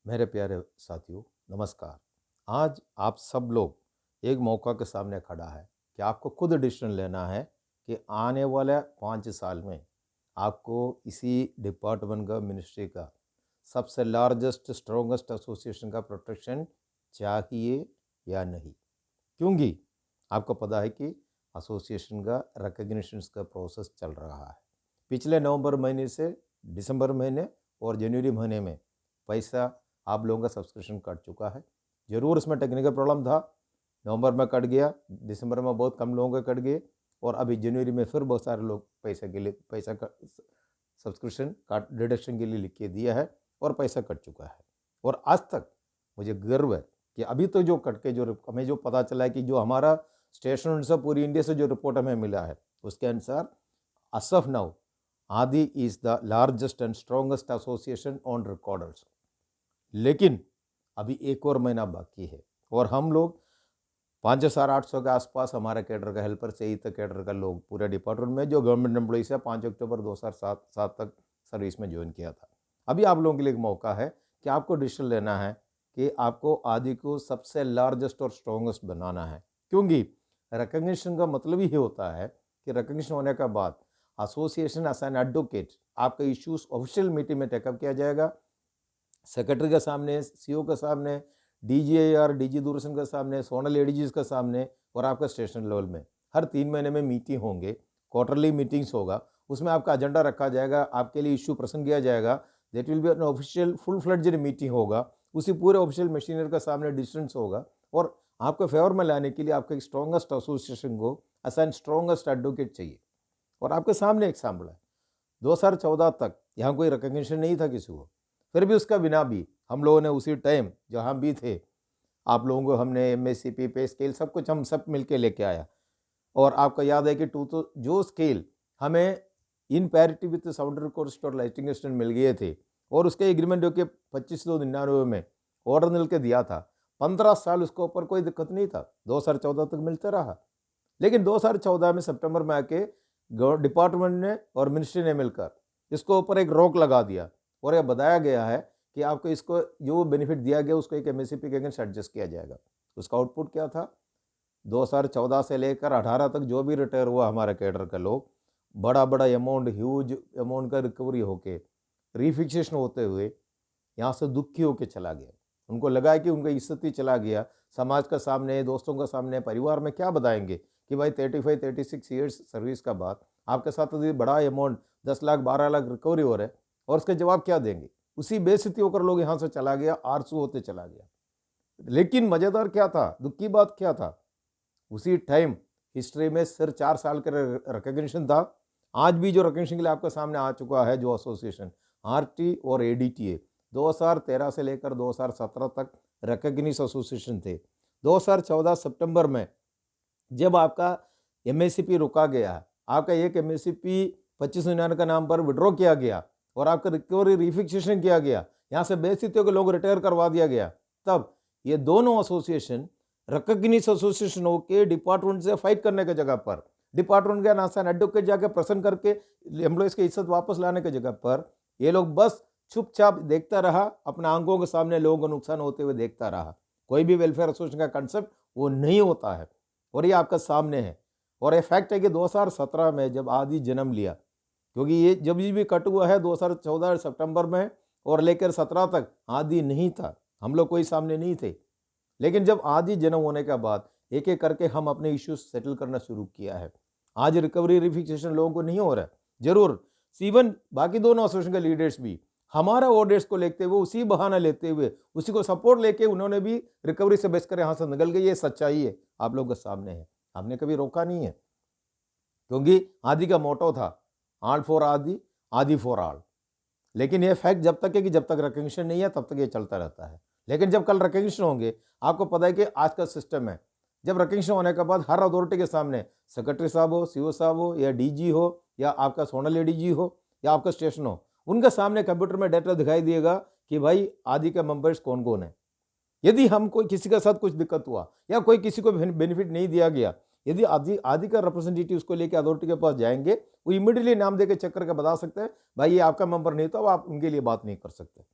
मेरे प्यारे साथियों, नमस्कार। आज आप सब लोग एक मौका के सामने खड़ा है कि आपको खुद डिसीजन लेना है कि आने वाले 5 साल में आपको इसी डिपार्टमेंट का, मिनिस्ट्री का सबसे लार्जेस्ट स्ट्रॉन्गेस्ट एसोसिएशन का प्रोटेक्शन चाहिए या नहीं। क्योंकि आपको पता है कि एसोसिएशन का रिकग्निशन का प्रोसेस चल रहा है। पिछले नवंबर महीने से दिसंबर महीने और जनवरी महीने में पैसा आप लोगों का सब्सक्रिप्शन कट चुका है। ज़रूर इसमें टेक्निकल प्रॉब्लम था, नवंबर में कट गया, दिसंबर में बहुत कम लोगों के कट गए और अभी जनवरी में फिर बहुत सारे लोग पैसे के लिए पैसा का सब्सक्रिप्शन काट डिडक्शन के लिए लिख के दिया है और पैसा कट चुका है। और आज तक मुझे गर्व है कि अभी तो जो कट के जो हमें जो पता चला है कि जो हमारा स्टेशन से पूरी इंडिया से जो रिपोर्ट हमें मिला है उसके अनुसार as of now आदि is the largest and strongest association on recorders. लेकिन अभी एक और महीना बाकी है और हम लोग 5,800 के आसपास हमारे कैडर का हेल्पर से ही तक कैडर का लोग पूरे डिपार्टमेंट में जो गवर्नमेंट एम्प्लॉई से 5 अक्टूबर 2007 तक सर्विस में ज्वाइन किया था। अभी आप लोगों के लिए एक मौका है कि आपको डिसीजन लेना है कि आपको आदि को सबसे लार्जेस्ट और स्ट्रॉन्गेस्ट बनाना है। क्योंकि रिकग्निशन का मतलब ही होता है कि रिकग्निशन होने के बाद एसोसिएशन एज एन एडवोकेट आपका इश्यूज ऑफिशियल मीटिंग में टेकअप किया जाएगा, सेक्रेटरी के सामने, सीओ के सामने, डीजीआईआर डीजी दूरदर्शन के सामने, सोनल एडीजीज के सामने और आपका स्टेशन लेवल में हर 3 महीने में मीटिंग होंगे, क्वार्टरली मीटिंग्स होगा। उसमें आपका एजेंडा रखा जाएगा, आपके लिए इश्यू प्रेजेंट किया जाएगा। That will be an official full fledged meeting होगा। उसी पूरे ऑफिशियल मशीनरी के सामने डिसीजंस होगा और आपको फेवर में लाने के लिए आपके स्ट्रॉन्गेस्ट एसोसिएशन को असाइन स्ट्रॉन्गेस्ट एडवोकेट चाहिए। और आपके सामने एक एग्जाम्पल है, 2014 तक यहाँ कोई रिकग्निशन नहीं था किसी को, फिर भी उसका बिना भी हम लोगों ने उसी टाइम जहाँ भी थे आप लोगों को हमने एमएससीपी पे स्केल सब कुछ हम सब मिलके लेके आया। और आपको याद है कि तो जो स्केल हमें इन पैरिटी विथ साउंड रिकॉर्ड और लाइटिंग इंस्ट्रूमेंट मिल गए थे और उसके एग्रीमेंट जो कि 2599 में ऑर्डर मिल के दिया था, 15 साल उसके ऊपर कोई दिक्कत नहीं था, 2014 तक मिलता रहा। लेकिन 2014 में सितंबर में आके डिपार्टमेंट ने और मिनिस्ट्री ने मिलकर इसको ऊपर एक रोक लगा दिया और यह बताया गया है कि आपको इसको जो बेनिफिट दिया गया उसको एक एमएसपी के अगेंस्ट एडजस्ट किया जाएगा। उसका आउटपुट क्या था, 2014 से लेकर 18 तक जो भी रिटायर हुआ हमारे कैडर का लोग, बड़ा बड़ा अमाउंट, ह्यूज अमाउंट का रिकवरी होके रिफिक्सेशन होते हुए यहाँ से दुखी होके चला गया। उनको लगा कि उनका इज्जत ही चला गया, समाज का सामने, दोस्तों का सामने, परिवार में क्या बताएंगे कि भाई 35-36 ईयर्स सर्विस का बाद आपके साथ बड़ा अमाउंट 10 लाख 12 लाख रिकवरी हो रहा है और उसके जवाब क्या देंगे। उसी बेइज्जती होकर लोग यहाँ से चला गया, आरसू होते चला गया। लेकिन मज़ेदार क्या था, दुख की बात क्या था, उसी टाइम हिस्ट्री में सिर्फ 4 साल का रिकग्निशन था। आज भी जो रिकग्निशन के लिए आपके सामने आ चुका है जो एसोसिएशन आरटी और एडीटीए 2013 से लेकर 2017 तक रिकग्निश एसोसिएशन थे। 2014 सितंबर में जब आपका एमएससीपी रुका गया, आपका एक एमएससीपी 2599 का नाम पर विड्रॉ किया गया और आपका रिकवरी रिफिक्सेशन किया गया, यहाँ से बेइज्जतियों के लोग रिटायर करवा दिया गया, तब ये दोनों एसोसिएशन रिकग्निश एसोसिएशन होकर डिपार्टमेंट से फाइट करने की जगह पर, डिपार्टमेंट का नासान एडवोकेट जाकर प्रसन्न करके एम्प्लॉयज़ की इज्जत वापस लाने की जगह पर ये लोग बस चुपचाप देखता रहा, अपने आंखों के सामने लोगों को नुकसान होते हुए देखता रहा। कोई भी वेलफेयर एसोसिएशन का कंसेप्ट वो नहीं होता है और ये आपका सामने है। और ये फैक्ट है कि 2017 में जब आदि जन्म लिया, क्योंकि ये जब भी कट हुआ है 2014 सितंबर में और लेकर 17 तक आदि नहीं था, हम लोग कोई सामने नहीं थे। लेकिन जब आदि जन्म होने के बाद एक एक करके हम अपने इश्यूज सेटल करना शुरू किया है। आज रिकवरी रिफिक्सेशन लोगों को नहीं हो रहा है, जरूर सीवन बाकी दोनों एसोसिएशन के लीडर्स भी हमारा ऑर्डर्स को लेते हुए, उसी बहाना लेते हुए, उसी को सपोर्ट लेके उन्होंने भी रिकवरी से बचकर यहाँ से निकल गई। ये सच्चाई है, आप लोगों के सामने है, हमने कभी रोका नहीं है। क्योंकि आदि का मोटो था ऑल फॉर आदि, आदि फॉर ऑल। लेकिन ये फैक्ट जब तक है कि जब तक रिकग्निशन नहीं है तब तक ये चलता रहता है। लेकिन जब कल रिकग्निशन होंगे, आपको पता है कि आज का सिस्टम है, जब रिकग्निशन होने के बाद हर अथॉरिटी के सामने सेक्रेटरी साहब हो, सीओ साहब हो, या डीजी हो, या आपका सोनल एडीजी हो, या आपका स्टेशन हो, उनके सामने कंप्यूटर में डाटा दिखाई देगा कि भाई आदि के मेंबर्स कौन कौन है। यदि हम कोई किसी के साथ कुछ दिक्कत हुआ या कोई किसी को बेनिफिट नहीं दिया गया, यदि आदि आदि का रिप्रेजेंटेटिव उसको लेकर अथॉरिटी के पास जाएंगे, वो इमीडिएटली नाम देकर चेक करके बता सकते हैं भाई ये आपका मेंबर नहीं, तो आप उनके लिए बात नहीं कर सकते।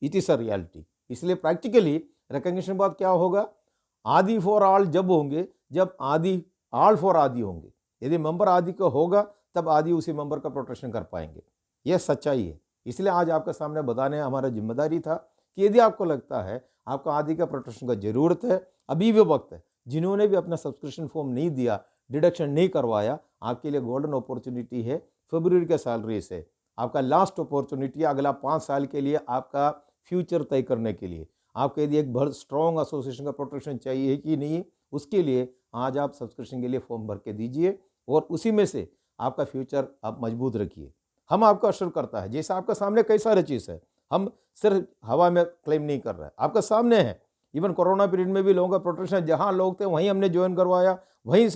इट इज अ रियलिटी, इसलिए प्रैक्टिकली रिकग्निशन बाद क्या होगा, आदि फॉर ऑल जब होंगे जब आदि ऑल फॉर आदि होंगे। यदि मेंबर आदि का होगा तब आदि उसी मेंबर का प्रोटेक्शन कर पाएंगे। यह सच्चाई है। इसलिए आज आपके सामने बताने हमारा जिम्मेदारी था कि यदि आपको लगता है आपको आदि का प्रोटेक्शन का जरूरत है, अभी भी वक्त है। जिन्होंने भी अपना सब्सक्रिप्शन फॉर्म नहीं दिया, डिडक्शन नहीं करवाया, आपके लिए गोल्डन अपॉर्चुनिटी है। फरवरी के सैलरी से आपका लास्ट अपॉर्चुनिटी है अगला 5 साल के लिए आपका फ्यूचर तय करने के लिए। आपको यदि एक बहुत स्ट्रॉन्ग एसोसिएशन का प्रोटेक्शन चाहिए कि नहीं, उसके लिए आज आप सब्सक्रिप्शन के लिए फॉर्म भर के दीजिए और उसी में से आपका फ्यूचर आप मजबूत रखिए। हम आपको अश्योर करता है, जैसे आपका सामने कई सारे चीज़ है, हम सिर्फ हवा में क्लेम नहीं कर रहे हैं, आपका सामने है। इवन कोरोना पीरियड में भी लोगों का प्रोटेक्शन, जहाँ लोग थे वहीं हमने ज्वाइन करवाया, वहीं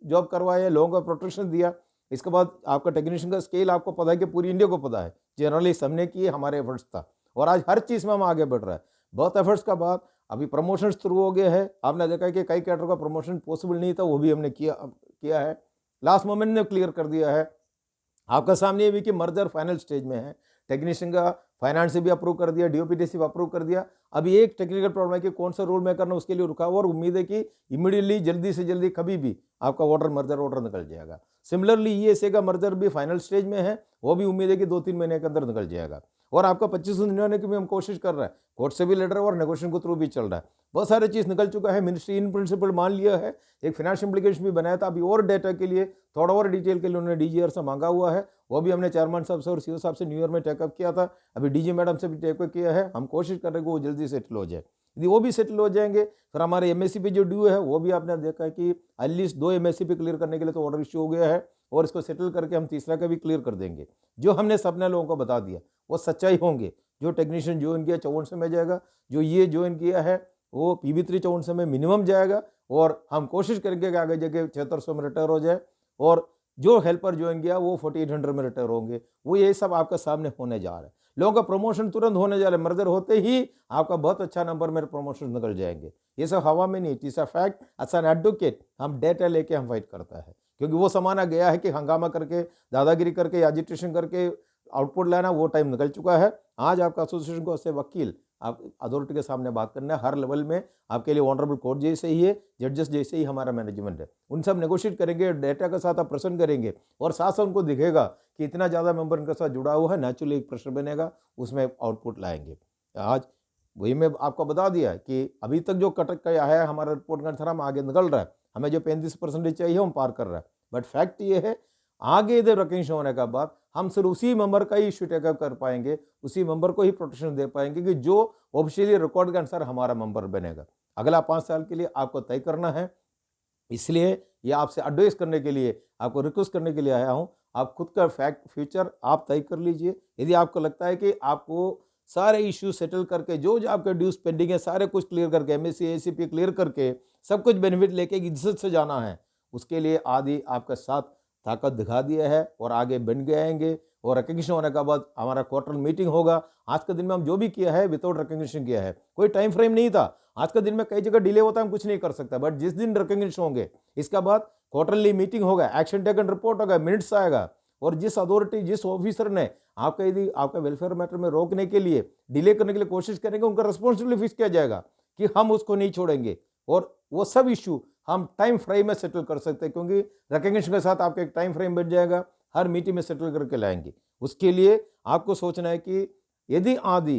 जॉब करवाया, लोगों का प्रोटेक्शन दिया। इसके बाद आपका टेक्नीशियन का स्केल आपको पता है कि पूरी इंडिया को पता है, जनरली हमने किए, हमारे एफर्ट्स था और आज हर चीज़ में हम आगे बढ़ रहा है। बहुत एफर्ट्स का बाद अभी प्रमोशन शुरू हो गया है। आपने देखा है कि कई कैडर का प्रमोशन पॉसिबल नहीं था, वो भी हमने किया है। लास्ट मोमेंट ने क्लियर कर दिया है। आपका सामने ये भी कि मर्जर फाइनल स्टेज में है। टेक्नीशियन का फाइनेंस से भी अप्रूव कर दिया, डीओपीटीसी भी अप्रूव कर दिया। अभी एक टेक्निकल प्रॉब्लम है कि कौन सा रूल मेकर ने उसके लिए रुका हुआ और उम्मीद है कि इमीडिएटली जल्दी से जल्दी कभी भी आपका मर्जर ऑर्डर निकल जाएगा। सिमिलरली ईएसए का मर्जर भी फाइनल स्टेज में है, वो भी उम्मीद है कि 2-3 महीने के अंदर निकल जाएगा। और आपका 25 की भी हम कोशिश कर रहे हैं, कोर्ट से भी लेटर और नेगोशिएशन के थ्रू भी चल रहा है। बहुत सारी चीज़ निकल चुका है, मिनिस्ट्री इन प्रिंसिपल मान लिया है, एक फाइनेंशियल इम्प्लीकेशन भी बनाया था। अभी और डेटा के लिए, थोड़ा और डिटेल के लिए उन्होंने डीजीआर से मांगा हुआ है, वो भी हमने चेयरमैन साहब से और सीओ साहब से न्यू ईयर में टेकअप किया था। अभी डीजी मैडम से भी टेकअप किया है। हम कोशिश कर रहे हैं कि वो जल्दी सेटल हो जाए। यदि वो भी सेटल हो जाएंगे फिर हमारे एमएससी पे जो ड्यू है वो भी आपने देखा है कि एटलीस्ट 2 एमएससी पे क्लियर करने के लिए तो ऑर्डर इश्यू हो गया है और इसको सेटल करके हम तीसरा का भी क्लियर कर देंगे। जो हमने सपने लोगों को बता दिया वो सच्चाई होंगे। जो टेक्नीशियन ज्वाइन किया 5400 में जाएगा, जो ये ज्वाइन किया है वो PB3 5400 में मिनिमम जाएगा और हम कोशिश करेंगे कि आगे जगह 7600 में रिटायर हो जाए और जो हेल्पर ज्वाइन किया वो 4800 में रिटायर होंगे। वो ये सब आपका सामने होने जा रहा है। लोगों का प्रमोशन तुरंत होने जा रहा है, मर्जर होते ही आपका बहुत अच्छा नंबर में प्रमोशन निकल जाएंगे। ये सब हवा में नहीं, it is a fact. As an advocate हम डेटा लेके हम फाइट करता है, क्योंकि वो जमाना गया है कि हंगामा करके, दादागिरी करके, एजिटेशन करके आउटपुट लाना, वो टाइम निकल चुका है। आज आपका एसोसिएशन को ऐसे वकील आप अथॉरिटी के सामने बात करना है हर लेवल में। आपके लिए ऑनरेबल कोर्ट जैसे ही है, जजेस जैसे ही हमारा मैनेजमेंट है। उन सब नेगोशिएट करेंगे, डेटा के साथ आप प्रसन्न करेंगे और साथ साथ उनको दिखेगा कि इतना ज़्यादा मेंबर इनके साथ जुड़ा हुआ है, नेचुरली एक प्रेशर बनेगा, उसमें आउटपुट लाएंगे। आज वही मैं आपको बता दिया कि अभी तक जो कटक का आया है हमारा रिपोर्ट का थरा हम आगे निकल रहा है। हमें जो 35% चाहिए हम पार कर रहा है। बट फैक्ट ये है आगे इधर रिकग्निशन होने के बाद हम सिर्फ उसी मेंबर का ही इश्यू टेकअप कर पाएंगे, उसी मेंबर को ही प्रोटेक्शन दे पाएंगे कि जो ऑफिशियली रिकॉर्ड के अनुसार हमारा मेंबर बनेगा। अगला 5 साल के लिए आपको तय करना है। इसलिए ये आपसे एडवाइस करने के लिए, आपको रिक्वेस्ट करने के लिए आया हूँ। आप खुद का फैक्ट फ्यूचर आप तय कर लीजिए। यदि आपको लगता है कि आपको सारे इश्यू सेटल करके, जो आपके ड्यूज पेंडिंग है सारे कुछ क्लियर करके, एमएससी एसीपी क्लियर करके सब कुछ बेनिफिट लेके इज्जत से जाना है, उसके लिए आदि आपका साथ ताकत दिखा दिया है और आगे बन गए आएंगे। और रिकग्निशन होने के बाद हमारा क्वार्टर मीटिंग होगा। आज के दिन में हम जो भी किया है विदाउट रिकग्निशन किया है, कोई टाइम फ्रेम नहीं था। आज के दिन में कई जगह डिले होता है, हम कुछ नहीं कर सकता, बट जिस दिन रिकग्निशन होंगे इसके बाद क्वार्टरली मीटिंग होगा, एक्शन टेकन रिपोर्ट होगा, मिनट्स आएगा और जिस अथॉरिटी, जिस ऑफिसर ने आपका यदि आपका वेलफेयर मैटर में रोकने के लिए, डिले करने के लिए कोशिश करेंगे, उनका रिस्पॉन्सिबिलिटी फिक्स किया जाएगा कि हम उसको नहीं छोड़ेंगे और वो सब इश्यू हम टाइम फ्रेम में सेटल कर सकते हैं, क्योंकि रिकग्निशन के साथ आपका एक टाइम फ्रेम बन जाएगा, हर मीटिंग में सेटल करके लाएंगे। उसके लिए आपको सोचना है कि यदि आदि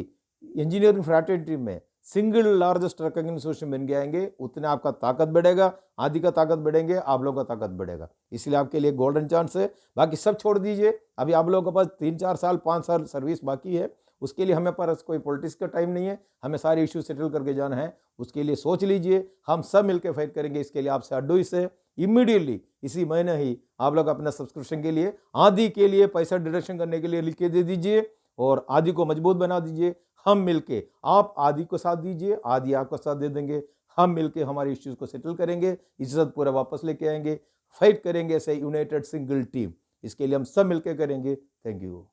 इंजीनियरिंग फ्रैटर्निटी में सिंगल लार्जेस्ट रिकग्निशन बन जाएंगे, उतने आपका ताकत बढ़ेगा, आदि का ताकत बढ़ेंगे, आप लोगों का ताकत बढ़ेगा। इसलिए आपके लिए गोल्डन चांस है। बाकी सब छोड़ दीजिए, अभी आप लोगों के पास 3-4 साल 5 साल सर्विस बाकी है। उसके लिए हमें पास कोई पॉलिटिक्स का टाइम नहीं है, हमें सारे इश्यू सेटल करके जाना है। उसके लिए सोच लीजिए, हम सब मिलकर फाइट करेंगे। इसके लिए आपसे एडवाइस है, इमीडिएटली इसी महीने ही आप लोग अपना सब्सक्रिप्शन के लिए, आदि के लिए पैसा डिडक्शन करने के लिए लिख के दे दीजिए और आदि को मजबूत बना दीजिए। हम मिलके, आप आदि को साथ दीजिए, आदि आपको साथ दे देंगे। हम मिलके हमारे इश्यूज को सेटल करेंगे, इज्जत पूरा वापस लेके आएंगे, फाइट करेंगे ऐसे यूनाइटेड सिंगल टीम। इसके लिए हम सब मिलके करेंगे। Thank you.